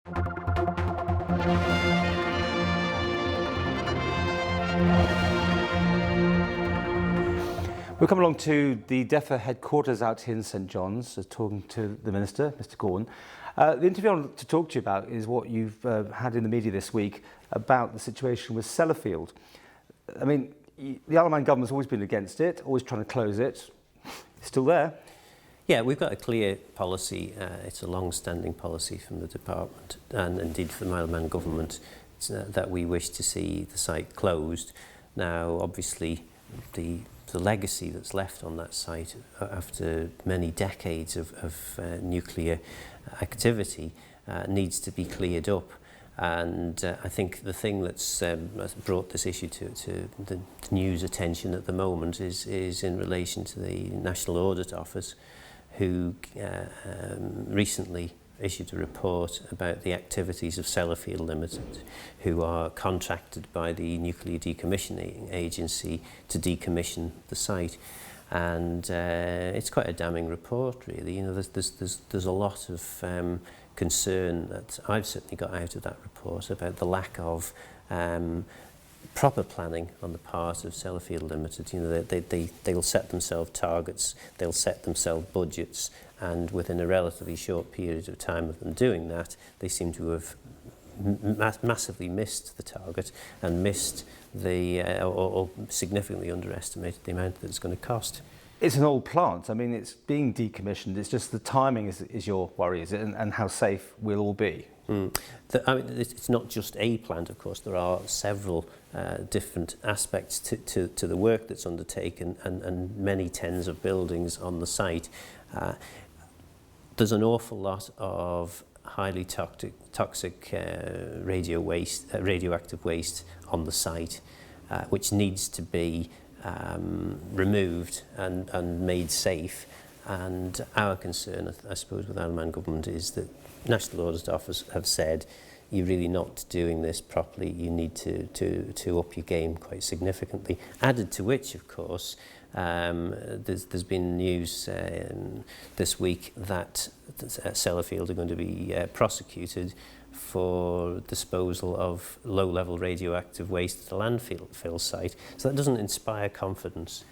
We'll come along to the DEFRA headquarters out here in St John's, talking to the Minister, Mr Gawne. The interview I want to talk to you about is what you've had in the media this week about the situation with Sellafield. I mean, the Isle of Man government's always been against it, always trying to close it. It's still there. Yeah, we've got a clear policy. It's a long-standing policy from the department and indeed from the Isle of Man government that we wish to see the site closed. Now, obviously, the legacy that's left on that site after many decades of nuclear activity needs to be cleared up. And I think the thing that's brought this issue to the news attention at the moment is in relation to the National Audit Office, who recently issued a report about the activities of Sellafield Limited, who are contracted by the Nuclear Decommissioning Agency to decommission the site. And it's quite a damning report, really. You know, there's a lot of concern that I've certainly got out of that report about the lack of proper planning on the part of Sellafield Limited. You know, they'll set themselves targets, they'll set themselves budgets, and within a relatively short period of time of them doing that, they seem to have massively missed the target and missed the, or significantly underestimated the amount that it's going to cost. It's an old plant. I mean, it's being decommissioned. It's just the timing is your worry, is it? And how safe we'll all be? I mean, it's not just a plant, of course. There are several different aspects to the work that's undertaken and many tens of buildings on the site. There's an awful lot of highly toxic radioactive waste on the site, which needs to be removed and made safe. And our concern, I suppose, with the Isle of Man government is that National Audit Office have said you're really not doing this properly. You need to up your game quite significantly. Added to which, of course, there's been news this week that Sellafield are going to be prosecuted for disposal of low-level radioactive waste at the landfill site. So that doesn't inspire confidence.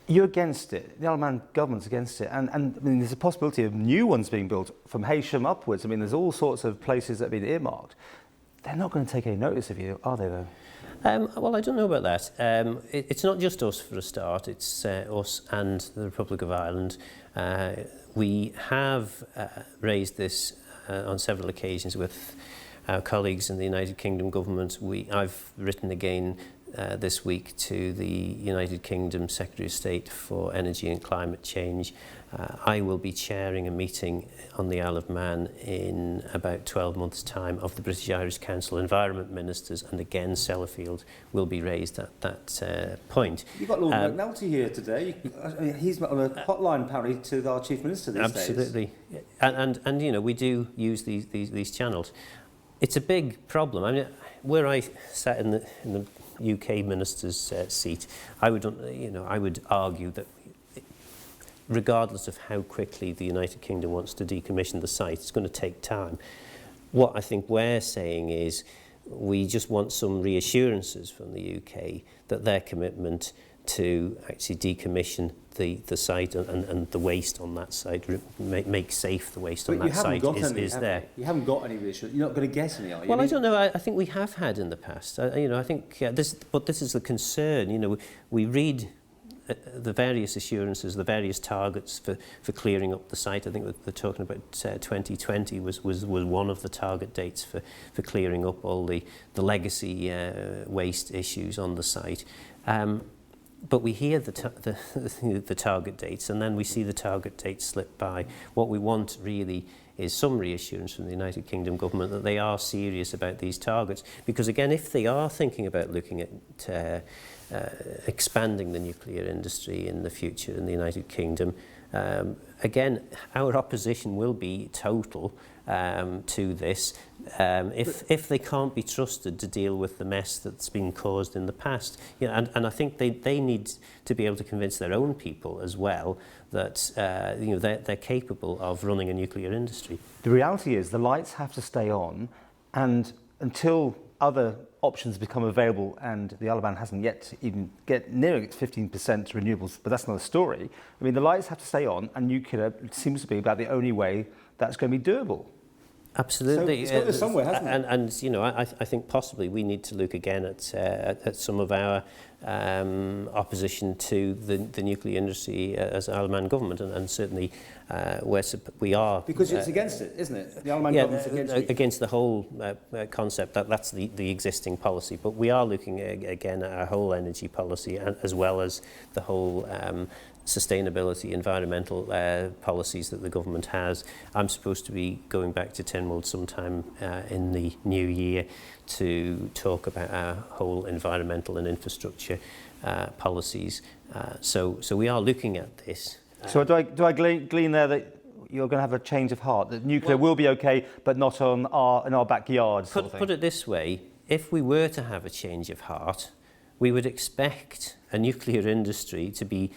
You're against it. The Isle of Man government's against it. And I mean, there's a possibility of new ones being built from Heysham upwards. I mean, there's all sorts of places that have been earmarked. They're not going to take any notice of you, are they, though? Well, I don't know about that. It's not just us for a start. It's us and the Republic of Ireland. We have raised this on several occasions with our colleagues in the United Kingdom government. I've written again this week to the United Kingdom Secretary of State for Energy and Climate Change. I will be chairing a meeting on the Isle of Man in about 12 months' time of the British Irish Council Environment Ministers, and again Sellafield will be raised at that point. You've got Lord McNulty here today. He's on a hotline apparently to our Chief Minister these days. Absolutely. And you know, we do use these channels. It's a big problem. I mean, where I sat in the UK minister's seat, I would argue that regardless of how quickly the United Kingdom wants to decommission the site, it's going to take time. What I think we're saying is we just want some reassurances from the UK that their commitment to actually decommission the site and the waste on that site, make safe the waste on that site is there. You haven't got any reassurance. You're not going to get any, are you? Well, I don't know. I think we have had in the past. I think this is the concern. You know, we read the various assurances, the various targets for clearing up the site. I think they're talking about 2020 was one of the target dates for clearing up all the legacy waste issues on the site. But we hear the target dates, and then we see the target dates slip by. What we want really is some reassurance from the United Kingdom government that they are serious about these targets. Because again, if they are thinking about looking at expanding the nuclear industry in the future in the United Kingdom, again, our opposition will be total to this if they can't be trusted to deal with the mess that's been caused in the past. You know, and I think they need to be able to convince their own people as well that you know, they're capable of running a nuclear industry. The reality is the lights have to stay on, and until other options become available, and the Isle of Man hasn't yet to even get near its 15% renewables, but that's another story. I mean, the lights have to stay on, and nuclear seems to be about the only way that's going to be doable. Absolutely. So it's got there somewhere, hasn't it? And you know, I think possibly we need to look again at some of our opposition to the nuclear industry as Isle of Man government, and certainly we are. Because it's against it, isn't it? The Isle of Man government's against it. Against the whole concept, that's the existing policy. But we are looking again at our whole energy policy, as well as the whole sustainability, environmental policies that the government has. I'm supposed to be going back to Tynwald sometime in the new year to talk about our whole environmental and infrastructure policies. So we are looking at this. So do I glean there that you're going to have a change of heart, that nuclear will be okay, but not in our backyard? Put it this way, if we were to have a change of heart, we would expect a nuclear industry to be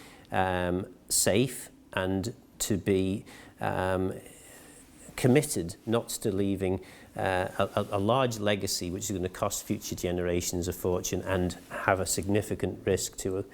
safe and to be committed not to leaving a large legacy which is going to cost future generations a fortune and have a significant risk to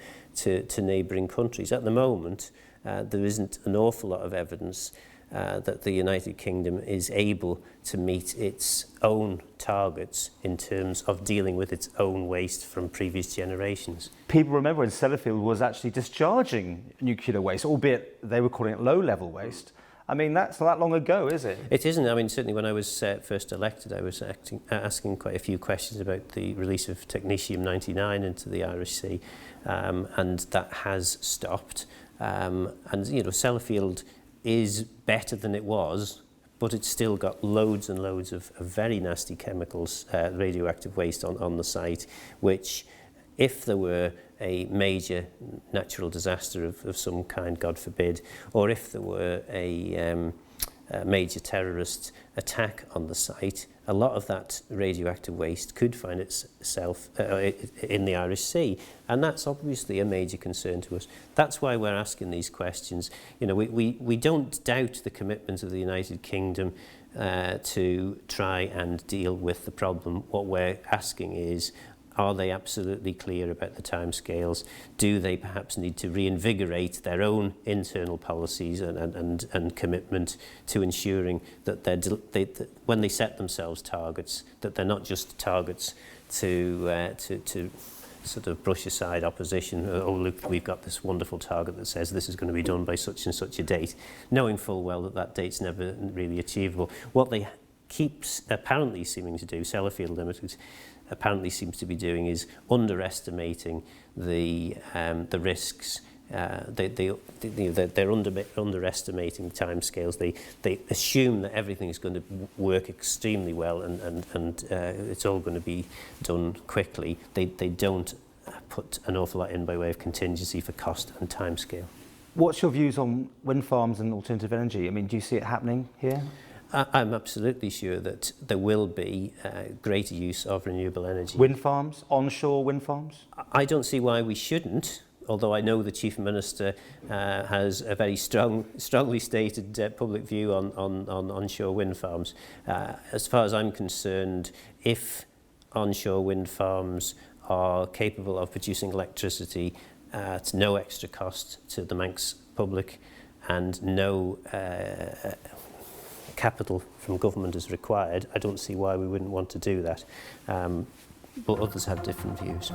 neighbouring countries. At the moment, there isn't an awful lot of evidence that the United Kingdom is able to meet its own targets in terms of dealing with its own waste from previous generations. People remember when Sellafield was actually discharging nuclear waste, albeit they were calling it low-level waste. I mean, that's not that long ago, is it? It isn't. I mean, certainly when I was first elected, I was asking quite a few questions about the release of technetium-99 into the Irish Sea, and that has stopped. And, you know, Sellafield is better than it was, but it's still got loads and loads of very nasty chemicals, radioactive waste on the site, which, if there were a major natural disaster of some kind, God forbid, or if there were a major terrorist attack on the site, a lot of that radioactive waste could find itself in the Irish Sea, and that's obviously a major concern to us. That's why we're asking these questions. You know, we don't doubt the commitment of the United Kingdom to try and deal with the problem. What we're asking is, are they absolutely clear about the timescales? Do they perhaps need to reinvigorate their own internal policies and commitment to ensuring that that when they set themselves targets, that they're not just targets to sort of brush aside opposition? Oh, look, we've got this wonderful target that says this is going to be done by such and such a date, knowing full well that date's never really achievable. What they keep apparently seeming to do, Sellafield Limited, apparently seems to be doing, is underestimating the risks. They're underestimating timescales. They assume that everything is going to work extremely well and it's all going to be done quickly. They don't put an awful lot in by way of contingency for cost and timescale. What's your views on wind farms and alternative energy? I mean, do you see it happening here? I'm absolutely sure that there will be greater use of renewable energy. Wind farms, onshore wind farms? I don't see why we shouldn't, although I know the Chief Minister has a very strongly stated public view on onshore wind farms. As far as I'm concerned, if onshore wind farms are capable of producing electricity at no extra cost to the Manx public and no capital from government is required, I don't see why we wouldn't want to do that. But others have different views.